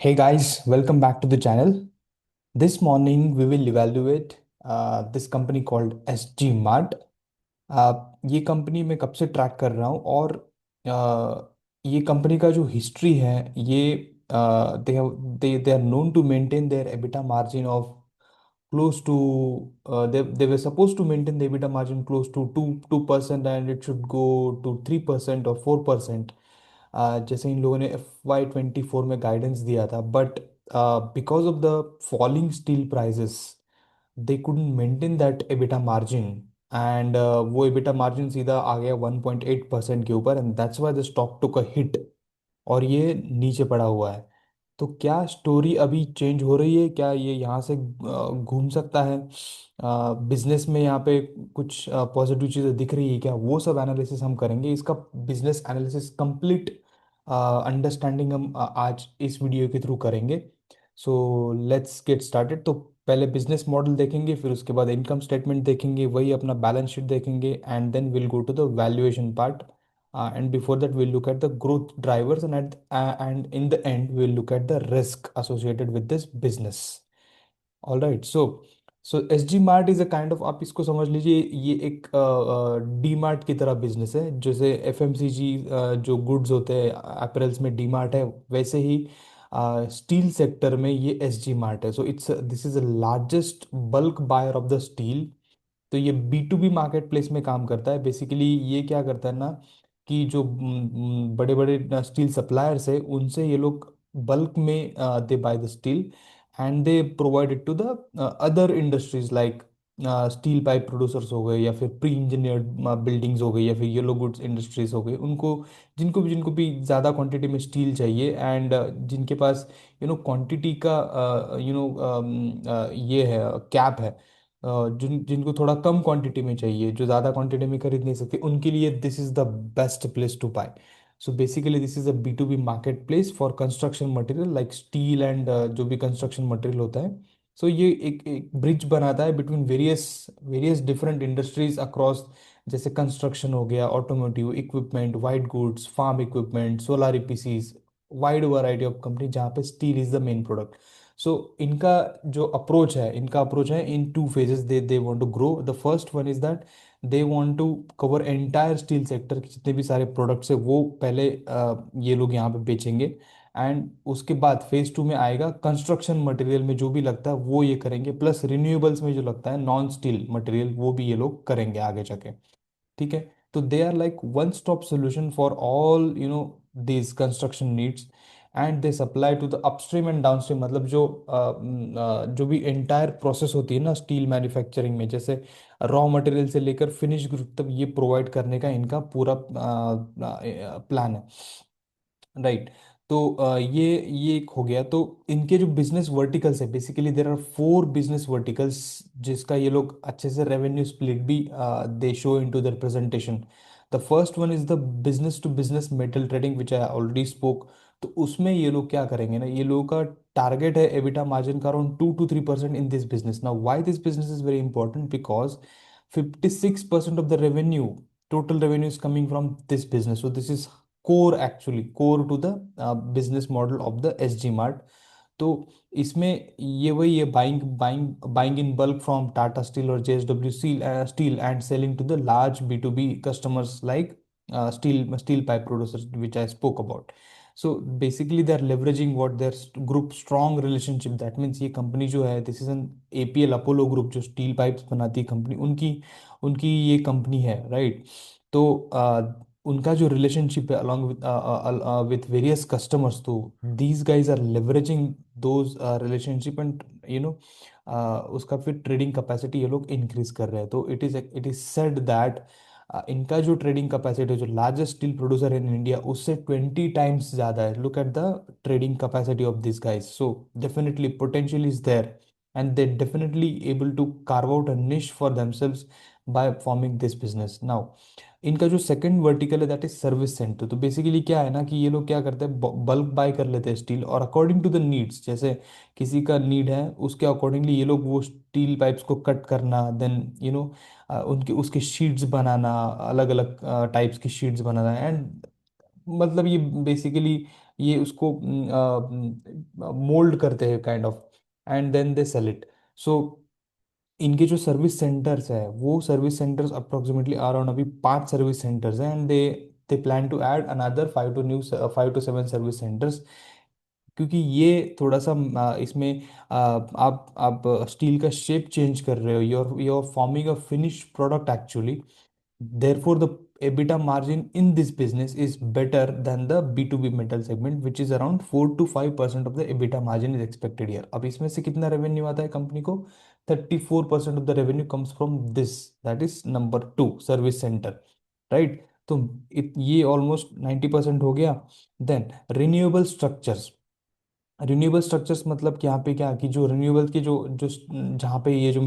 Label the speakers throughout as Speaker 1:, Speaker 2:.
Speaker 1: Hey guys, welcome back to the channel. This morning we will evaluate this company called SG Mart. ये company मैं कब से track कर रहा हूँ और ये कंपनी का जो हिस्ट्री है ये they are known to maintain their EBITDA margin of close to they were supposed to maintain the EBITDA margin close to 2% and it should go to 3% or 4%. जैसे इन लोगों ने FY24 में गाइडेंस दिया था but because of the falling steel prices they couldn't maintain that EBITDA margin and वो EBITDA margin सीधा आ गया 1.8% के ऊपर and that's why the stock took a hit और ये नीचे पड़ा हुआ है। तो क्या स्टोरी अभी चेंज हो रही है, क्या ये यहाँ से घूम सकता है, बिजनेस में यहाँ पे कुछ पॉजिटिव चीज़ें दिख रही है क्या, वो सब एनालिसिस हम करेंगे। इसका बिजनेस एनालिसिस कंप्लीट अंडरस्टैंडिंग हम आज इस वीडियो के थ्रू करेंगे। So let's get started. तो पहले बिजनेस मॉडल देखेंगे, फिर उसके बाद इनकम स्टेटमेंट देखेंगे, वही अपना बैलेंस शीट देखेंगे and then will go to the valuation part. And before that we'll look at the growth drivers and in the end we'll look at the risk associated with this business. All right. So S G mart is a kind of, आप इसको समझ लीजिए ये एक D mart की तरह business है। जैसे एफ एम सी जी जो गुड्स होते हैं अपरेल्स में डी मार्ट है, वैसे ही स्टील सेक्टर में ये एस जी मार्ट है। So it's this is the largest bulk buyer of the steel. तो ये B to B market place में काम करता है। बेसिकली ये क्या करता है ना कि जो बड़े बड़े स्टील सप्लायर्स है उनसे ये लोग बल्क में they buy the steel and they provide it to the other industries like steel pipe producers हो गए या फिर प्री इंजीनियर्ड बिल्डिंग्स हो गई या फिर येलो गुड्स इंडस्ट्रीज हो गई। उनको जिनको भी ज़्यादा क्वांटिटी में स्टील चाहिए एंड जिनके पास क्वांटिटी का ये है कैप है, जिनको थोड़ा कम क्वांटिटी में चाहिए, जो ज़्यादा क्वांटिटी में खरीद नहीं सकते, उनके लिए this is the best place to buy. So basically this is a B to B market place for construction material like steel and जो भी कंस्ट्रक्शन मटेरियल होता है। सो ये एक ब्रिज बनाता है between various various different industries across, जैसे construction हो गया, automotive equipment, white goods, farm equipment, solar EPCs, wide variety of company जहाँ पे steel is the main product. So इनका जो अप्रोच है in two phases. They want to grow. The first one is that they want to cover entire steel sector के जितने भी सारे products है वो पहले ये लोग यहाँ पे बेचेंगे एंड उसके बाद फेज टू में आएगा कंस्ट्रक्शन मटेरियल में जो भी लगता है वो ये करेंगे, प्लस रिन्यूएबल्स में जो लगता है नॉन स्टील मटेरियल वो भी ये लोग करेंगे आगे जाके। ठीक है। तो they are like one stop solution for all these construction needs and they supply to the upstream and downstream. मतलब जो भी एंटायर प्रोसेस होती है ना स्टील मैन्युफैक्चरिंग में, जैसे रॉ मटेरियल से लेकर फिनिश गुड तक ये प्रोवाइड करने का इनका पूरा प्लान है। राइट। तो ये एक हो गया। तो इनके जो बिजनेस वर्टिकल्स है, basically there are 4 business verticals जिसका ये लोग अच्छे से रेवेन्यू स्प्लिट भी they show into their presentation. The first one is the business to business metal trading which I already spoke. तो उसमें ये लोग क्या करेंगे ना, ये लोगों का टारगेट है एबिटा मार्जिन का around 2 to 3% in this business. Now why this business is very important, because 56% of the revenue, total revenue is coming from this business. So this is core, actually core to the business model of the S G Mart. तो इसमें ये वही है, buying buying buying in bulk from Tata steel और JSW steel and selling to the large B to B customers like steel pipe producers which I spoke about. So basically they are leveraging what their group strong relationship. That means ये company जो है, this is an APL Apollo group जो steel pipes बनाती है company, उनकी उनकी ये company है, राइट। तो उनका जो रिलेशनशिप है अलॉन्ग विथ वेरियस कस्टमर्स, तो these guys are leveraging those relationship and you know उसका फिर ट्रेडिंग कैपेसिटी ये लोग इंक्रीज कर रहे हैं। तो इट इज सेड दैट इनका जो ट्रेडिंग कैपेसिटी है, जो लार्जेस्ट स्टील प्रोड्यूसर है इन इंडिया, उससे 20 टाइम्स ज़्यादा है। Look at the trading capacity of this guys. So definitely potential is there and they definitely able to carve out a niche for themselves by forming this business now। इनका जो second vertical है that is service centre. तो basically क्या है ना कि ये लोग क्या करते हैं, बल्क बाय कर लेते हैं स्टील और अकॉर्डिंग टू द नीड्स, जैसे किसी का नीड है उसके अकॉर्डिंगली ये लोग वो स्टील पाइप्स को कट करना, देन उनके उसके शीट्स बनाना, अलग अलग टाइप्स की शीट्स बनाना एंड मतलब ये बेसिकली ये उसको मोल्ड करते हैं kind of, and then they sell it. So इनके जो सर्विस सेंटर्स है, वो सर्विस सेंटर्स अप्रोक्सीमेटली अराउंड अभी 5 सर्विस सेंटर्स हैं, and they plan to add another 5 to 7 service centres. क्योंकि ये थोड़ा सा इसमें आप स्टील का शेप चेंज कर रहे हो, you're forming a finished product actually. Therefore, the EBITDA margin in this business is better than the B2B metal segment, which is around 4 to 5% of the EBITDA margin is expected here. अब इसमें से कितना revenue आता है company को? 34% of the revenue comes from this, that is number 2 service centre, right? तो ये almost 90% हो गया। Then renewable structures. Renewable structures मतलब कि यहाँ पे क्या, कि जो रिन्यूएबल के जो जो जहाँ पे ये जो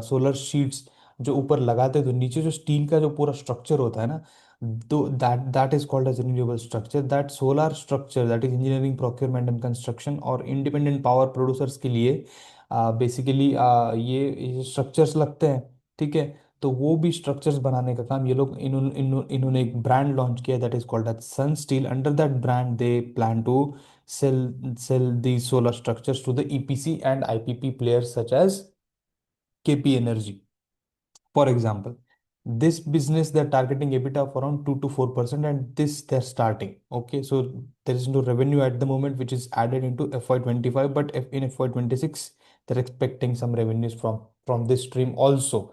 Speaker 1: सोलर शीट्स जो ऊपर लगाते हैं, तो नीचे जो स्टील का जो पूरा स्ट्रक्चर होता है ना, तो that is called as renewable structure. That solar structure, that is engineering procurement and construction और इंडिपेंडेंट पावर प्रोड्यूसर्स के लिए बेसिकली ये स्ट्रक्चर्स लगते हैं, ठीक है? तो वो भी स्ट्रक्चर्स बनाने का काम ये लोग, इन्होंने एक ब्रांड लॉन्च किया, that is called as Sun Steel. Under that brand they plan to sell sell these solar structures to the EPC and IPP players such as KP Energy. For example, this business they're targeting EBITDA of around 2 to 4%, and this they're starting. Okay, so there is no revenue at the moment which is added into FY25, but if in FY26 they're expecting some revenues from this stream also.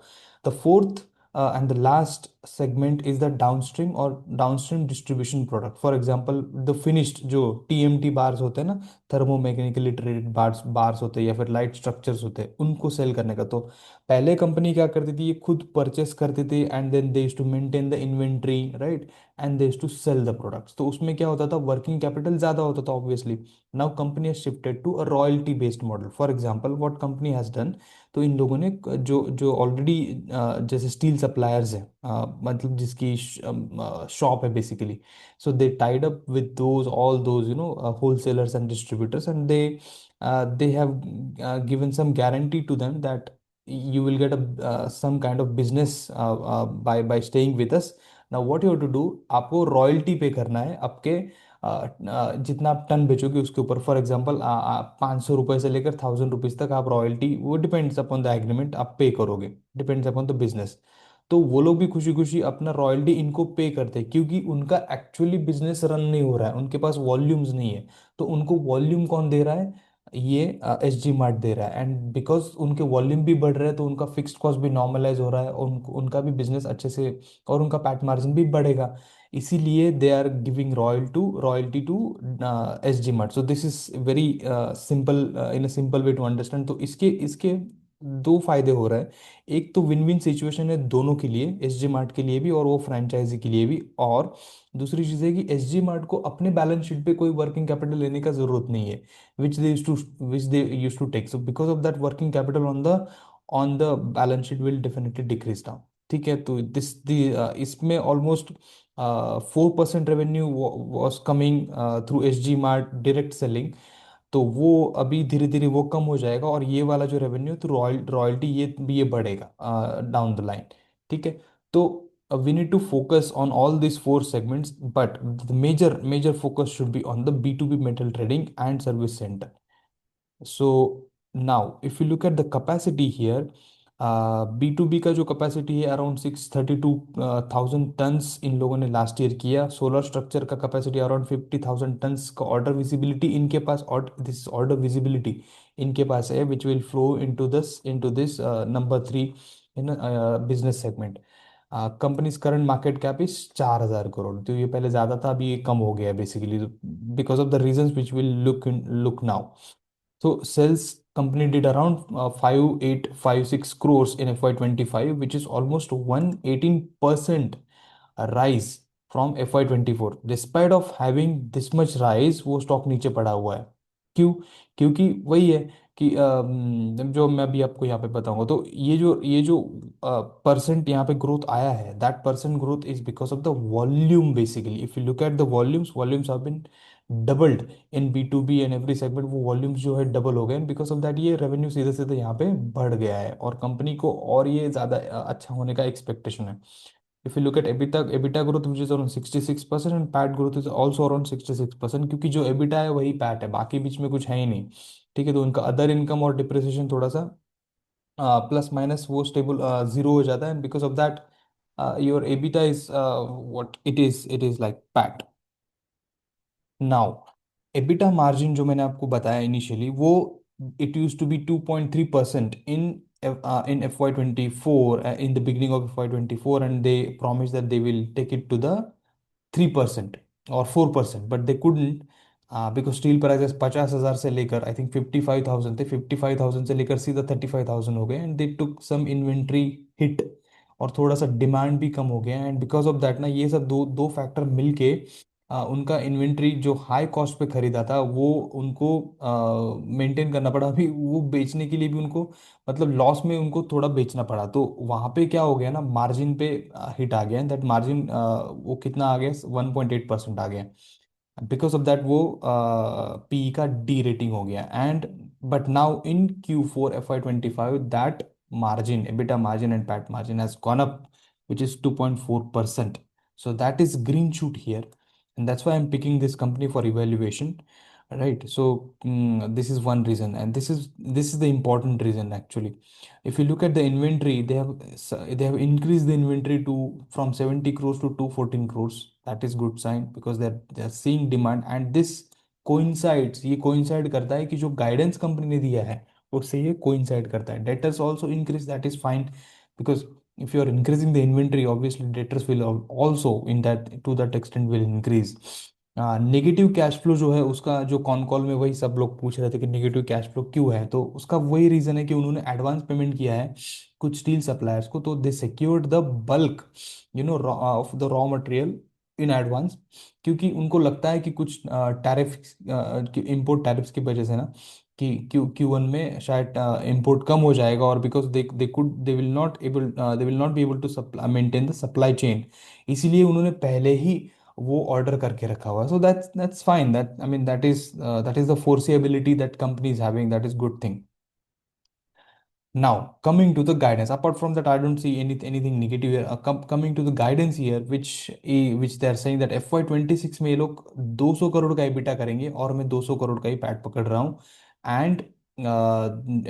Speaker 1: The fourth and the last segment is the downstream or downstream distribution product. For example, the finished जो TMT bars होते हैं ना, thermo mechanically traded bars bars होते हैं या फिर light structures होते हैं, उनको सेल करने का। तो पहले कंपनी क्या करती थी, ये खुद परचेस करती थी, and then they used to maintain the inventory, right, and they used to sell the products. तो उसमें क्या होता था, वर्किंग कैपिटल ज्यादा होता था obviously. Now company has shifted to a royalty based model. For example what company has done, तो इन लोगों ने जो जो ऑलरेडी जैसे स्टील सप्लायर्स हैं, मतलब जिसकी शॉप है basically, so they tied up with those all those wholesalers and distributors, and they have given some guarantee to them that you will get a some kind of business by staying with us. Now what you have to do, आपको royalty पे करना है आपके जितना आप ton बेचोगे उसके ऊपर। For example 500 रुपये से लेकर 1000 रुपीज तक आप रॉयल्टी, वो डिपेंड्स अपॉन द एग्रीमेंट, आप पे करोगे, डिपेंड्स अपॉन द बिजनेस। तो वो लोग भी खुशी खुशी अपना रॉयल्टी इनको पे करते हैं, क्योंकि उनका एक्चुअली बिजनेस रन नहीं हो रहा है, उनके पास वॉल्यूम्स नहीं है। तो उनको वॉल्यूम कौन दे रहा है? ये SG मार्ट दे रहा है। एंड बिकॉज उनके वॉल्यूम भी बढ़ रहे हैं, तो उनका फिक्स्ड कॉस्ट भी नॉर्मलाइज हो रहा है, और उनका भी बिजनेस अच्छे से, और उनका पैट मार्जिन भी बढ़ेगा। इसीलिए they are giving royalty to SG mart. So this is very simple, in a simple way to understand. तो इसके इसके दो फायदे हो रहे हैं। एक तो विन विन सिचुएशन है दोनों के लिए, SG मार्ट के लिए भी और वो फ्रेंचाइजी के लिए भी। और दूसरी चीज़ है कि SG मार्ट को अपने बैलेंस शीट पे कोई वर्किंग कैपिटल लेने का जरूरत नहीं है, which they used to which they used to take. So because of that, working capital on the balance sheet will definitely decrease down. ठीक है? तो इसमें almost 4% revenue was coming through SG mart direct selling. तो वो अभी धीरे धीरे वो कम हो जाएगा, और ये वाला जो रेवेन्यू तो रॉयल्टी ये बढ़ेगा डाउन द लाइन। ठीक है? तो we need to focus on all these 4 segments, but the major focus should be on the B2B metal trading and service center. So now, if you look at the capacity here, B2B का जो capacity है around 632,000 turns इन लोगों ने last year किया। Solar structure का capacity around 50,000 turns का order visibility इनके पास, this order visibility इनके पास है, which will flow into this number 3 in business segment. Companies current market cap is 4,000 crore. तो ये पहले ज़्यादा था, अभी ये कम हो गया है basically, because of the reasons which will look now. So sales company did around 5,856 crores in FY25, which is almost 118% rise from FY24. Despite of having this much rise, वो स्टॉक नीचे पड़ा हुआ है। क्यों? क्योंकि वही है कि जो मैं अभी आपको यहाँ पे बताऊंगा, तो ये जो परसेंट यहाँ पे ग्रोथ आया है, that percent growth is because of the volume. Basically if you look at the volumes have been doubled in B2B and every segment. वो वॉल्यूम्स जो है डबल हो गए, बिकॉज ऑफ दैट ये रेवेन्यू सीधे सीधे यहाँ पे बढ़ गया है, और कंपनी को और ये ज़्यादा अच्छा होने का एक्सपेक्टेशन है। If you look at EBITDA growth which is around 66% and PAT growth is also around 66%, क्योंकि जो EBITDA है वही PAT है, बाकी बीच में कुछ है ही नहीं। ठीक है, तो उनका अदर इनकम और डिप्रिसिएशन थोड़ा सा प्लस माइनस वो स्टेबल जीरो हो जाता है, because of that your EBITDA is what it is like PAT. Now EBITDA margin जो मैंने आपको बताया इनिशियली, वो it use to be 2.3% in FY24, in the beginning of FY24, and they promised that they will take it to the 3% और 4%, but they couldn't, because steel prices 50,000 से लेकर I think 55,000 थे, 55,000 से लेकर सीधा 35,000 हो गए, and they took some inventory hit, और थोड़ा सा डिमांड भी कम हो गया, एंड बिकॉज ऑफ दैट ना ये सब दो दो फैक्टर मिलके उनका इन्वेंट्री जो हाई कॉस्ट पे खरीदा था वो उनको मेंटेन करना पड़ा, अभी वो बेचने के लिए भी उनको मतलब लॉस में उनको थोड़ा बेचना पड़ा, तो वहां पे क्या हो गया ना, मार्जिन पे हिट आ गया, एंड दैट मार्जिन वो कितना आ गया, 1.8% आ गया, बिकॉज ऑफ दैट वो पी का डी रेटिंग हो गया, and but now in Q4 FY25 that margin, EBITDA margin and PAT margin has gone up, which is 2.4%. So that is green shoot here, and that's why I'm picking this company for evaluation, right? So this is one reason, and this is the important reason actually. If you look at the inventory, they have increased the inventory to from 70 crores to 214 crores. That is good sign, because they're seeing demand, and this coincides, ये coincide करता है कि जो guidance company ने दिया है उससे ये coincide करता है। Debtors also increase, that is fine, because if you are increasing the inventory, obviously debtors will also in that to that extent will increase। Negative cash flow जो है उसका, जो कॉन कॉल में वही सब लोग पूछ रहे थे कि नेगेटिव कैश फ्लो क्यों है, तो उसका वही रीजन है कि उन्होंने एडवांस पेमेंट किया है कुछ स्टील सप्लायर्स को, तो they secured the bulk of the raw material in advance, क्योंकि उनको लगता है कि कुछ टैरिफ, इंपोर्ट टैरिफ्स की वजह से ना, कि Q1 में शायद इंपोर्ट कम हो जाएगा, और because they will not be able to maintain the supply chain, इसीलिए उन्होंने पहले ही वो ऑर्डर करके रखा हुआ है। So that's fine, that I mean that is the foreseeability that company is having, that is good thing. Now, coming to the guidance, apart from that, I don't see anything negative here. Coming to the guidance here, which they are saying that FY26 में ये लोग 200 करोड़ का EBITDA करेंगे, और मैं 200 करोड़ का ही PAT पकड़ रहा हूँ, एंड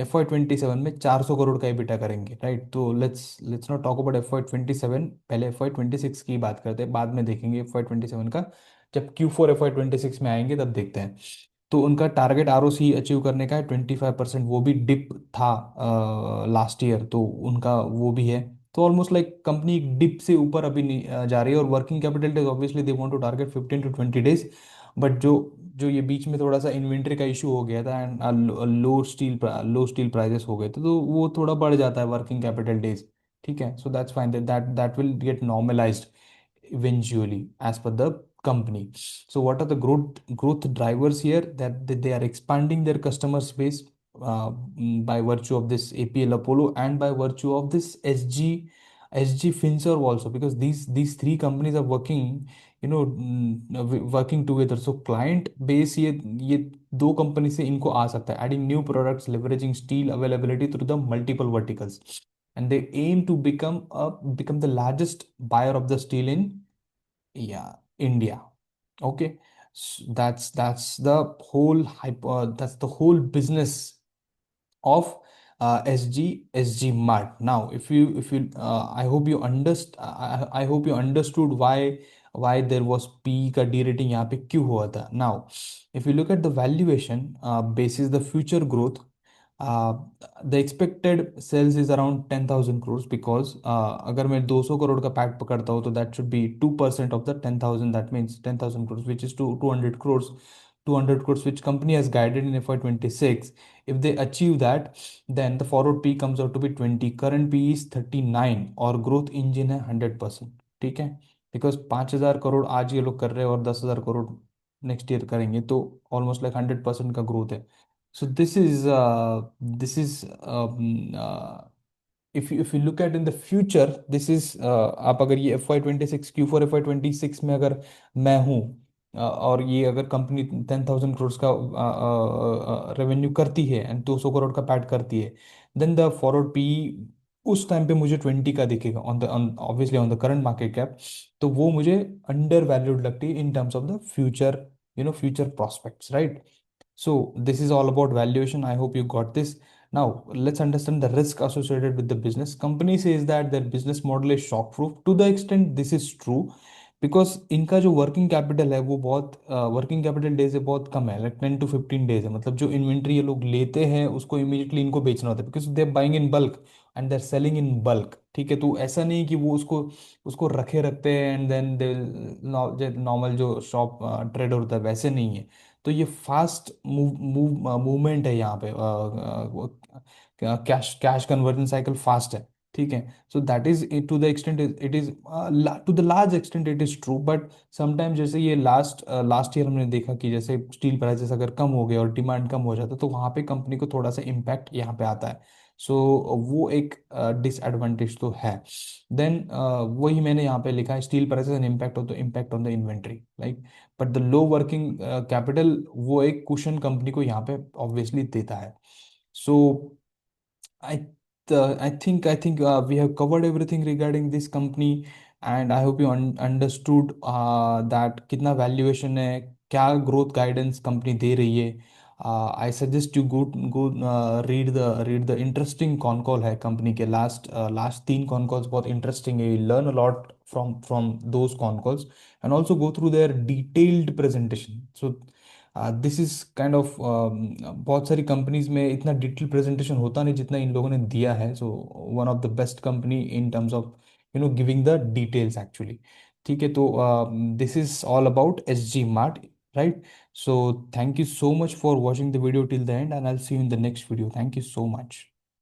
Speaker 1: FY27 में 400 करोड़ का EBITDA करेंगे, राइट? तो let's not talk about FY27, पहले FY26 की बात करते हैं, बाद में देखेंगे FY27 का, जब Q4 FY26 में आएंगे तब देखते हैं। तो उनका टारगेट आरओसी अचीव करने का है 25%, वो भी डिप था लास्ट ईयर, तो उनका वो भी है, तो ऑलमोस्ट लाइक कंपनी डिप से ऊपर अभी जा रही है, और working capital days obviously they want to target 15 to 20 days, but जो जो ये बीच में थोड़ा सा इन्वेंट्री का इशू हो गया था, एंड लो स्टील प्राइसेस हो गए थे, तो वो थोड़ा बढ़ जाता है वर्किंग कैपिटल डेज। ठीक है, so that's fine, that will get normalised eventually as per the company. So what are the growth drivers here? That they are expanding their customer space by virtue of this APL Apollo, and by virtue of this SG Finserv also, because these three companies are working, working together, so client base ये दो company से इनको आ सकता है, adding new products, leveraging steel availability through the multiple verticals, and they aim to become the largest buyer of the steel in, yeah, India. Okay, that's the that's the whole business of SG Mart. Now, if you I hope you I hope you understood why there was P का D rating यहाँ पे क्यों हुआ था. Now, if you look at the valuation basis the future growth, uh, the expected sales is around 10,000 crores, because अगर मैं 200 करोड़ का pack पकड़ता हूँ, तो that should be 2% of the 10,000, that means 10,000 crores, which is 200 crores, 200 crores which company has guided in FY26. If they achieve that, then the forward P comes out to be 20, current P is 39, और growth engine है 100%। ठीक है, because 5,000 crore आज ये लोग कर रहे हैं और 10,000 करोड़ नेक्स्ट ईयर करेंगे, तो ऑलमोस्ट लाइक 100% का ग्रोथ है। So if you look at in the future, this is आप अगर ये FY26 Q4 FY26 में अगर मैं हूँ, और ये अगर कंपनी 10,000 करोड़ का रेवेन्यू करती है, एंड 200 करोड़ का पैट करती है, देन द फॉरवर्ड पी उस टाइम पे मुझे 20 का दिखेगा on the obviously on the current market cap, तो वो मुझे अंडर वैल्यूड लगती है इन terms of the future, future prospects, right? So this is all about valuation. I hope you got this. Now let's understand the risk associated with the business. Company says that their business model is shock proof. To the extent this is true, because इनका जो working capital है वो बहुत, working capital days है बहुत कम है, like 10 to 15 days है। मतलब जो इन्वेंट्री ये लोग लेते हैं उसको इमीडिएटली इनको बेचना होता है, because they buying in bulk and they are selling in bulk. ठीक है, तो ऐसा नहीं कि वो उसको उसको रखे रखते हैं एंड देन दे, नॉर्मल जो शॉप ट्रेड होता है वैसे नहीं है। तो ये फास्ट मूवमेंट है यहाँ पे, cash cash conversion cycle fast है। ठीक है, so that is it, to the extent it is to the large extent it is true, but sometimes जैसे ये लास्ट ईयर हमने देखा कि जैसे स्टील प्राइसेस अगर कम हो गए और डिमांड कम हो जाता है तो वहाँ पे कंपनी को थोड़ा सा इम्पैक्ट यहाँ पे आता है। सो वो एक डिसएडवांटेज तो है। देन वही मैंने यहाँ पे लिखा है, steel prices and impact of the impact on the inventory, like but the low working capital वो एक कुशन कंपनी को यहाँ पे ऑब्वियसली देता है। सो I I think we have covered everything regarding this company, and I hope you understood that कितना valuation है, क्या growth guidance company दे रही है। I suggest you go read the interesting con call है company के last 3 con calls बहुत interesting है, you learn a lot from those con calls, and also go through their detailed presentation. So this is kind of, बहुत सारी companies में इतना detail presentation होता नहीं जितना इन लोगों ने दिया है। So one of the best company in terms of giving the details actually. ठीक है, तो this is all about S G Mart, right? So thank you so much for watching the video till the end, and I see you in the next video. Thank you so much.